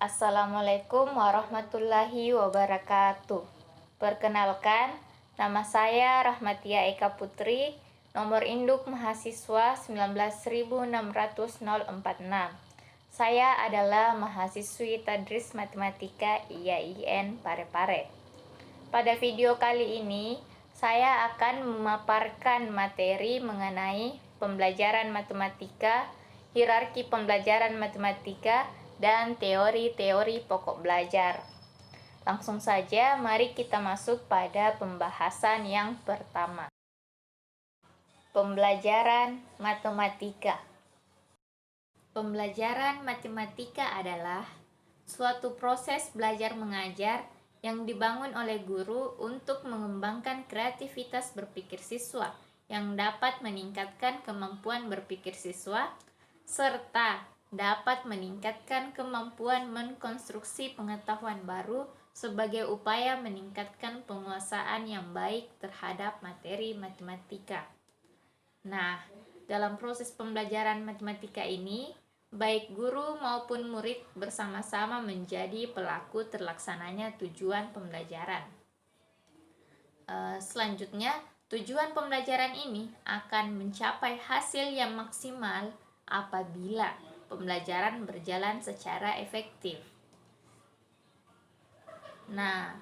Assalamualaikum warahmatullahi wabarakatuh. Perkenalkan, nama saya Rahmatia Eka Putri, nomor induk mahasiswa 19.600.046. Saya adalah mahasiswi Tadris Matematika IAIN Parepare. Pada video kali ini, saya akan memaparkan materi mengenai pembelajaran matematika, hierarki pembelajaran matematika, dan teori-teori pokok belajar. Langsung saja, mari kita masuk pada pembahasan yang pertama. Pembelajaran matematika. Pembelajaran matematika adalah suatu proses belajar mengajar yang dibangun oleh guru untuk mengembangkan kreativitas berpikir siswa yang dapat meningkatkan kemampuan berpikir siswa serta dapat meningkatkan kemampuan mengkonstruksi pengetahuan baru sebagai upaya meningkatkan penguasaan yang baik terhadap materi matematika. Nah, dalam proses pembelajaran matematika ini, baik guru maupun murid bersama-sama menjadi pelaku terlaksananya tujuan pembelajaran. Selanjutnya, tujuan pembelajaran ini akan mencapai hasil yang maksimal apabila pembelajaran berjalan secara efektif. Nah,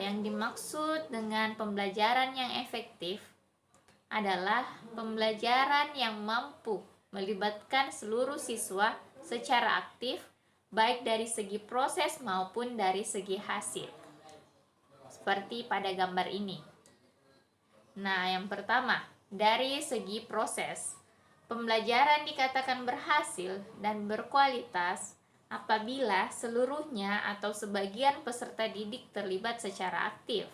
yang dimaksud dengan pembelajaran yang efektif adalah pembelajaran yang mampu melibatkan seluruh siswa secara aktif, baik dari segi proses maupun dari segi hasil. Seperti pada gambar ini. Nah, yang pertama, dari segi proses. Pembelajaran dikatakan berhasil dan berkualitas apabila seluruhnya atau sebagian peserta didik terlibat secara aktif,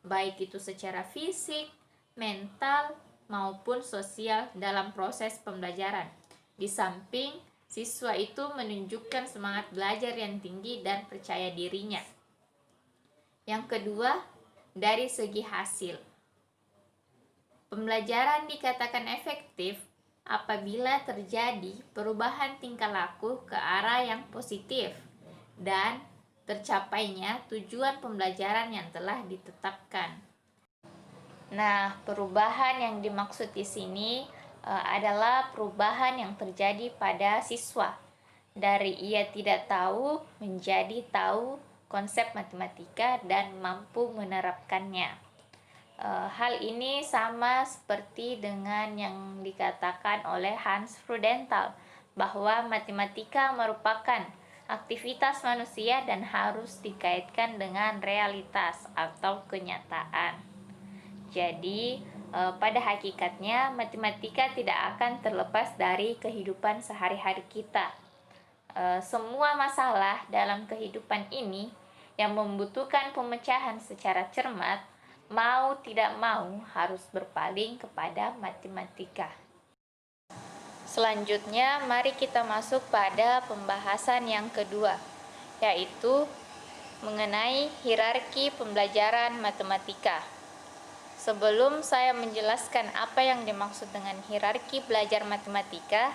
baik itu secara fisik, mental, maupun sosial dalam proses pembelajaran. Di samping siswa itu menunjukkan semangat belajar yang tinggi dan percaya dirinya. Yang kedua, dari segi hasil. Pembelajaran dikatakan efektif apabila terjadi perubahan tingkah laku ke arah yang positif dan tercapainya tujuan pembelajaran yang telah ditetapkan. Nah, perubahan yang dimaksud di sini adalah perubahan yang terjadi pada siswa dari ia tidak tahu menjadi tahu konsep matematika dan mampu menerapkannya. Hal ini sama seperti dengan yang dikatakan oleh Hans Freudenthal bahwa matematika merupakan aktivitas manusia dan harus dikaitkan dengan realitas atau kenyataan. Jadi, pada hakikatnya matematika tidak akan terlepas dari kehidupan sehari-hari kita. Semua masalah dalam kehidupan ini yang membutuhkan pemecahan secara cermat mau tidak mau harus berpaling kepada matematika. Selanjutnya, mari kita masuk pada pembahasan yang kedua, yaitu mengenai hierarki pembelajaran matematika. Sebelum saya menjelaskan apa yang dimaksud dengan hierarki belajar matematika,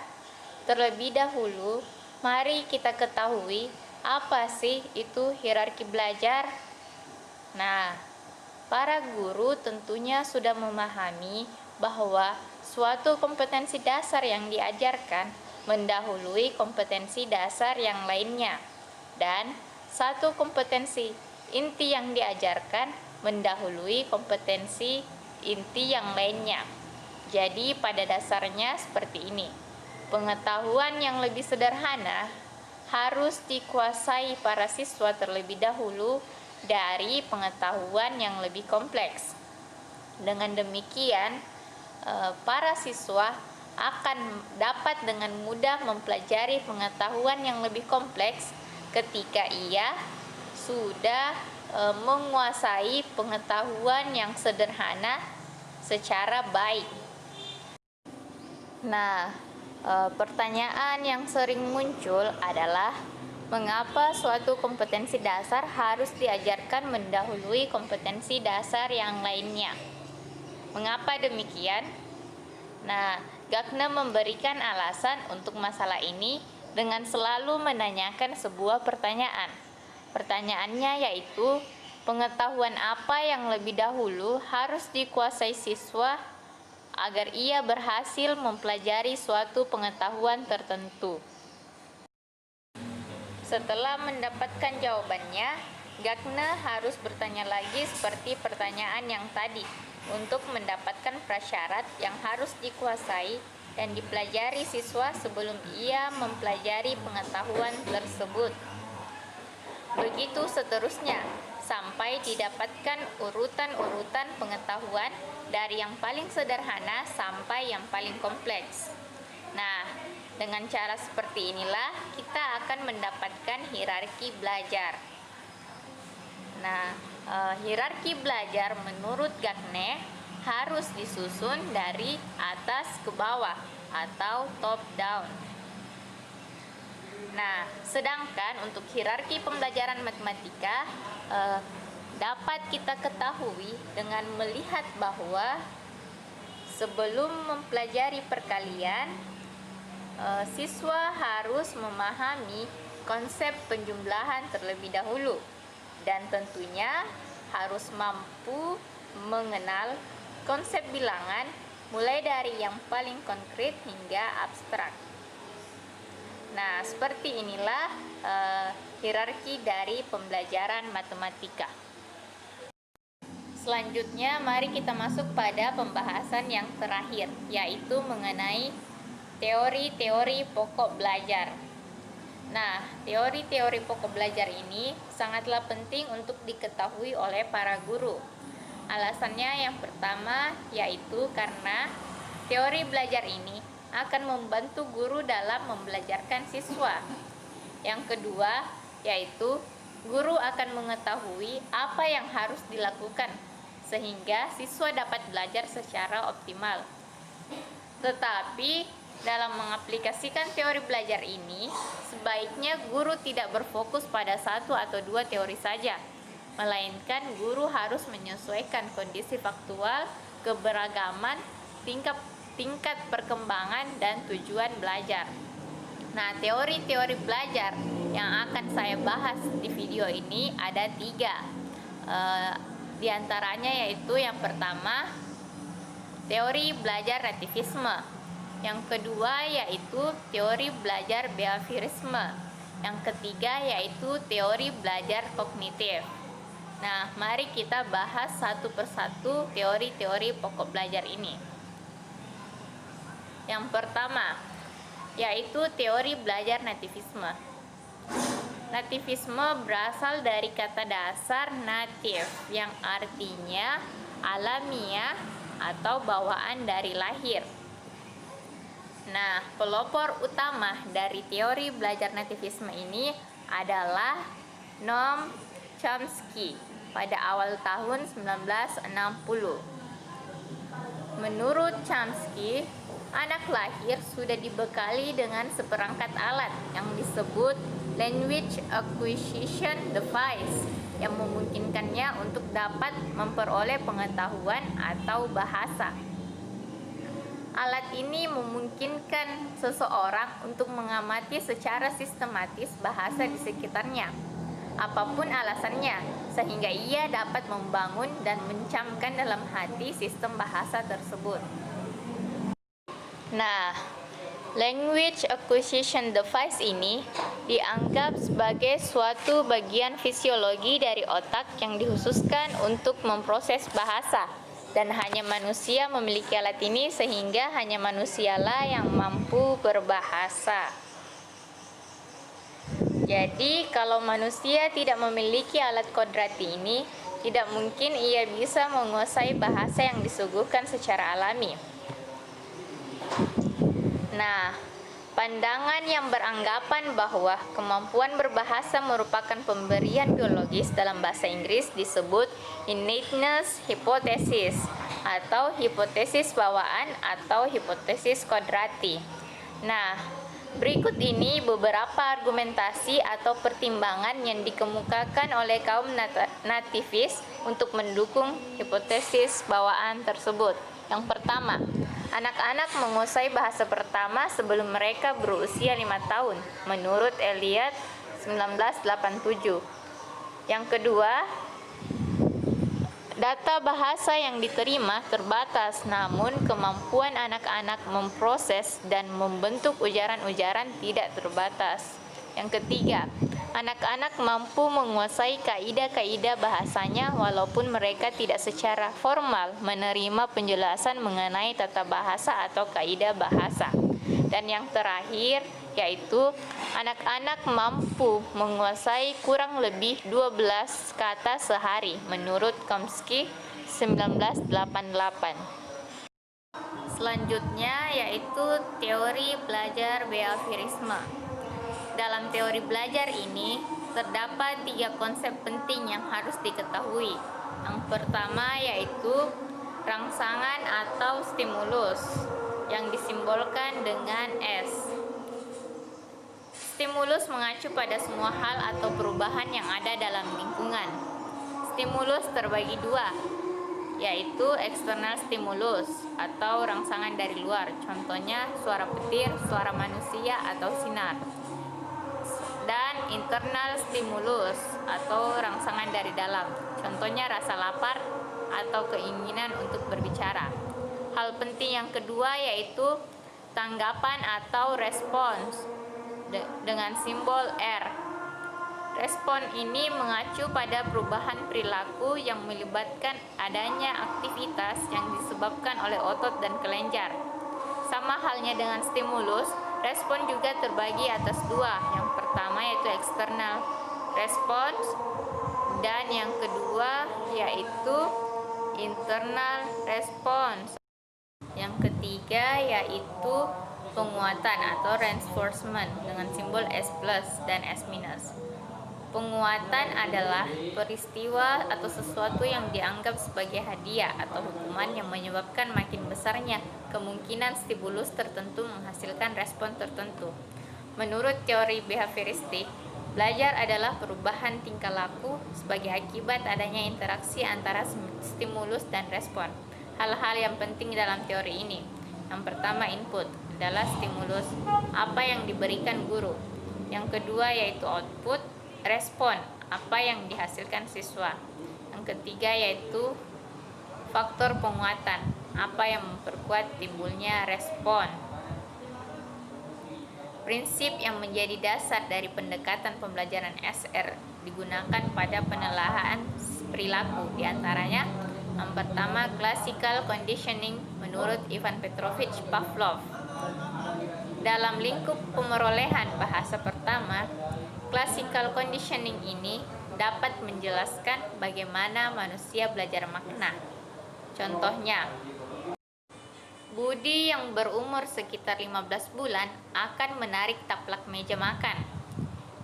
terlebih dahulu, mari kita ketahui apa sih itu hierarki belajar. Nah, para guru tentunya sudah memahami bahwa suatu kompetensi dasar yang diajarkan mendahului kompetensi dasar yang lainnya, dan satu kompetensi inti yang diajarkan mendahului kompetensi inti yang lainnya. Jadi pada dasarnya seperti ini. Pengetahuan yang lebih sederhana harus dikuasai para siswa terlebih dahulu dari pengetahuan yang lebih kompleks. Dengan demikian, para siswa akan dapat dengan mudah mempelajari pengetahuan yang lebih kompleks ketika ia sudah menguasai pengetahuan yang sederhana secara baik. Nah, pertanyaan yang sering muncul adalah mengapa suatu kompetensi dasar harus diajarkan mendahului kompetensi dasar yang lainnya? Mengapa demikian? Nah, Gagner memberikan alasan untuk masalah ini dengan selalu menanyakan sebuah pertanyaan. Pertanyaannya yaitu, pengetahuan apa yang lebih dahulu harus dikuasai siswa agar ia berhasil mempelajari suatu pengetahuan tertentu. Setelah mendapatkan jawabannya, Gagne harus bertanya lagi seperti pertanyaan yang tadi untuk mendapatkan prasyarat yang harus dikuasai dan dipelajari siswa sebelum ia mempelajari pengetahuan tersebut. Begitu seterusnya, sampai didapatkan urutan-urutan pengetahuan dari yang paling sederhana sampai yang paling kompleks. Nah, dengan cara seperti inilah kita akan mendapatkan hierarki belajar. Nah, hierarki belajar menurut Gagne harus disusun dari atas ke bawah atau top down. Nah, sedangkan untuk hierarki pembelajaran matematika dapat kita ketahui dengan melihat bahwa sebelum mempelajari perkalian, siswa harus memahami konsep penjumlahan terlebih dahulu dan tentunya harus mampu mengenal konsep bilangan mulai dari yang paling konkret hingga abstrak. Nah, seperti inilah hierarki dari pembelajaran matematika. Selanjutnya, mari kita masuk pada pembahasan yang terakhir, yaitu mengenai teori-teori pokok belajar. Nah, teori-teori pokok belajar ini sangatlah penting untuk diketahui oleh para guru. Alasannya yang pertama yaitu karena teori belajar ini akan membantu guru dalam membelajarkan siswa. Yang kedua yaitu guru akan mengetahui apa yang harus dilakukan sehingga siswa dapat belajar secara optimal. Tetapi dalam mengaplikasikan teori belajar ini, sebaiknya guru tidak berfokus pada satu atau dua teori saja, melainkan guru harus menyesuaikan kondisi faktual, keberagaman, tingkat perkembangan, dan tujuan belajar. Nah, teori-teori belajar yang akan saya bahas di video ini ada 3. Di antaranya yaitu yang pertama, teori belajar relativisme. Yang kedua yaitu teori belajar behaviorisme. Yang ketiga yaitu teori belajar kognitif. Nah, mari kita bahas satu persatu teori-teori pokok belajar ini. Yang pertama yaitu teori belajar nativisme. Nativisme berasal dari kata dasar native yang artinya alamiah atau bawaan dari lahir. Nah, pelopor utama dari teori belajar nativisme ini adalah Noam Chomsky pada awal tahun 1960. Menurut Chomsky, anak lahir sudah dibekali dengan seperangkat alat yang disebut language acquisition device yang memungkinkannya untuk dapat memperoleh pengetahuan atau bahasa. Alat ini memungkinkan seseorang untuk mengamati secara sistematis bahasa di sekitarnya, apapun alasannya, sehingga ia dapat membangun dan mencamkan dalam hati sistem bahasa tersebut. Nah, language acquisition device ini dianggap sebagai suatu bagian fisiologi dari otak yang dikhususkan untuk memproses bahasa. Dan hanya manusia memiliki alat ini sehingga hanya manusialah yang mampu berbahasa. Jadi kalau manusia tidak memiliki alat kodrati ini, tidak mungkin ia bisa menguasai bahasa yang disuguhkan secara alami. Nah, pandangan yang beranggapan bahwa kemampuan berbahasa merupakan pemberian biologis dalam bahasa Inggris disebut innateness hypothesis atau hipotesis bawaan atau hipotesis kodrati. Nah, berikut ini beberapa argumentasi atau pertimbangan yang dikemukakan oleh kaum nativis untuk mendukung hipotesis bawaan tersebut. Yang pertama, Anak-anak menguasai bahasa pertama sebelum mereka berusia 5 tahun, menurut Elliot 1987. Yang kedua, data bahasa yang diterima terbatas, namun kemampuan anak-anak memproses dan membentuk ujaran-ujaran tidak terbatas. Yang ketiga, anak-anak mampu menguasai kaidah-kaidah bahasanya walaupun mereka tidak secara formal menerima penjelasan mengenai tata bahasa atau kaidah bahasa. Dan yang terakhir, yaitu anak-anak mampu menguasai kurang lebih 12 kata sehari menurut Chomsky 1988. Selanjutnya yaitu teori belajar behaviorisme. Dalam teori belajar ini terdapat 3 konsep penting yang harus diketahui. Yang pertama yaitu rangsangan atau stimulus yang disimbolkan dengan S. Stimulus mengacu pada semua hal atau perubahan yang ada dalam lingkungan. Stimulus terbagi 2, yaitu eksternal stimulus atau rangsangan dari luar, contohnya suara petir, suara manusia, atau sinar. Dan internal stimulus atau rangsangan dari dalam, contohnya rasa lapar atau keinginan untuk berbicara. Hal penting yang kedua yaitu tanggapan atau respons dengan simbol R. Respon ini mengacu pada perubahan perilaku yang melibatkan adanya aktivitas yang disebabkan oleh otot dan kelenjar. Sama halnya dengan stimulus, respon juga terbagi atas 2. Yang pertama yaitu external response dan yang kedua yaitu internal response. Yang ketiga yaitu penguatan atau reinforcement dengan simbol S+ dan S-. Penguatan adalah peristiwa atau sesuatu yang dianggap sebagai hadiah atau hukuman yang menyebabkan makin besarnya kemungkinan stimulus tertentu menghasilkan respon tertentu. Menurut teori behavioristik, belajar adalah perubahan tingkah laku sebagai akibat adanya interaksi antara stimulus dan respon. Hal-hal yang penting dalam teori ini. Yang pertama, input adalah stimulus, apa yang diberikan guru. Yang kedua yaitu output, respon, apa yang dihasilkan siswa. Yang ketiga yaitu faktor penguatan, apa yang memperkuat timbulnya respon. Prinsip yang menjadi dasar dari pendekatan pembelajaran SR digunakan pada penelaahan perilaku, diantaranya yang pertama classical conditioning menurut Ivan Petrovich Pavlov. Dalam lingkup pemerolehan bahasa pertama, classical conditioning ini dapat menjelaskan bagaimana manusia belajar makna. Contohnya, Budi yang berumur sekitar 15 bulan akan menarik taplak meja makan.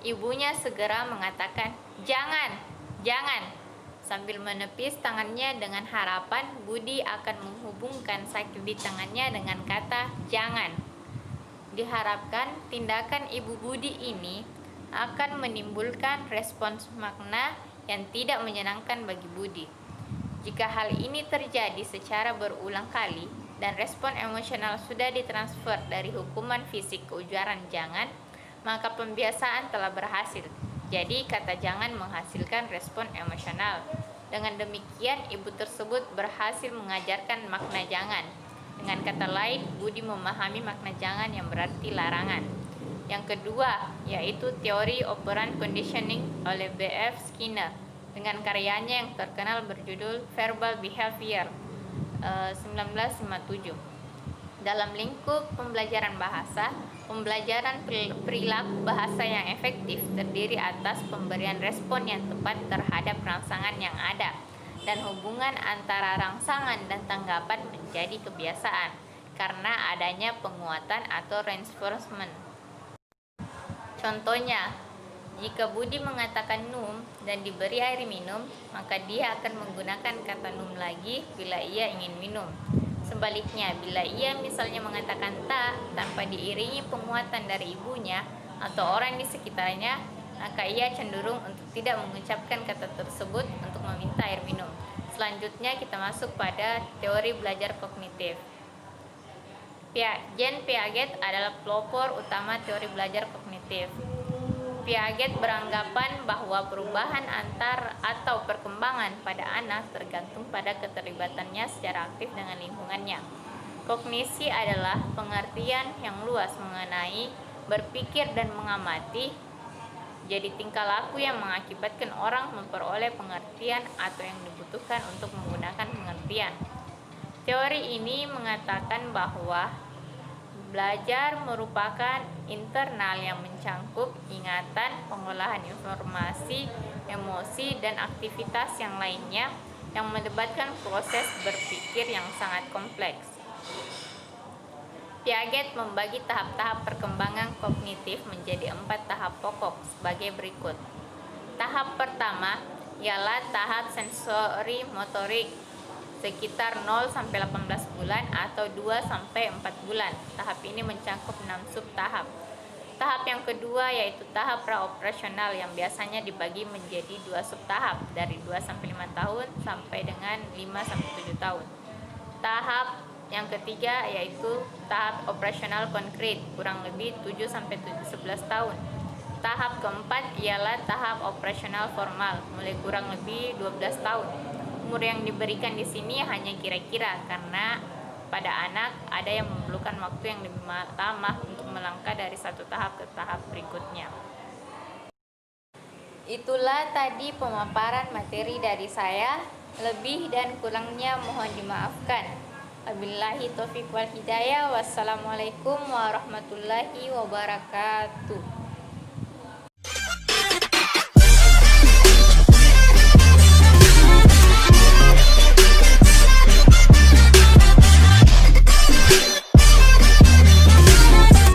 Ibunya segera mengatakan, "Jangan, jangan," sambil menepis tangannya dengan harapan Budi akan menghubungkan sakit di tangannya dengan kata "jangan". Diharapkan tindakan Ibu Budi ini akan menimbulkan respons makna yang tidak menyenangkan bagi Budi. Jika hal ini terjadi secara berulang kali dan respon emosional sudah ditransfer dari hukuman fisik ke ujaran "jangan", maka pembiasaan telah berhasil. Jadi kata "jangan" menghasilkan respon emosional. Dengan demikian, ibu tersebut berhasil mengajarkan makna "jangan". Dengan kata lain, Budi memahami makna "jangan" yang berarti larangan. Yang kedua, yaitu teori operant conditioning oleh B.F. Skinner dengan karyanya yang terkenal berjudul Verbal Behavior 1957. Dalam lingkup pembelajaran bahasa, pembelajaran perilaku bahasa yang efektif terdiri atas pemberian respon yang tepat terhadap rangsangan yang ada, dan hubungan antara rangsangan dan tanggapan menjadi kebiasaan karena adanya penguatan atau reinforcement. Contohnya, jika Budi mengatakan "num" dan diberi air minum, maka dia akan menggunakan kata "num" lagi bila ia ingin minum. Sebaliknya, bila ia misalnya mengatakan "tak" tanpa diiringi penguatan dari ibunya atau orang di sekitarnya, maka ia cenderung untuk tidak mengucapkan kata tersebut untuk meminta air minum. Selanjutnya kita masuk pada teori belajar kognitif. Jean Piaget adalah pelopor utama teori belajar kognitif. Piaget beranggapan bahwa perubahan antar atau perkembangan pada anak tergantung pada keterlibatannya secara aktif dengan lingkungannya. Kognisi adalah pengertian yang luas mengenai berpikir dan mengamati, jadi tingkah laku yang mengakibatkan orang memperoleh pengertian atau yang dibutuhkan untuk menggunakan pengertian. Teori ini mengatakan bahwa belajar merupakan internal yang mencangkup ingatan, pengolahan informasi, emosi, dan aktivitas yang lainnya yang melibatkan proses berpikir yang sangat kompleks. Piaget membagi tahap-tahap perkembangan kognitif menjadi 4 tahap pokok sebagai berikut. Tahap pertama ialah tahap sensori motorik sekitar 0-18 bulan atau 2-4 bulan. Tahap ini mencakup 6 subtahap. Tahap yang kedua yaitu tahap praoperasional yang biasanya dibagi menjadi 2 subtahap dari 2-5 tahun sampai dengan 5-7 tahun. Tahap yang ketiga yaitu tahap operasional konkret kurang lebih 7-11 tahun. Tahap keempat ialah tahap operasional formal mulai kurang lebih 12 tahun. Umur yang diberikan di sini hanya kira-kira karena pada anak ada yang memerlukan waktu yang lebih lama untuk melangkah dari satu tahap ke tahap berikutnya. Itulah tadi pemaparan materi dari saya. Lebih dan kurangnya mohon dimaafkan. Wabillahi taufiq wal hidayah. Wassalamualaikum warahmatullahi wabarakatuh.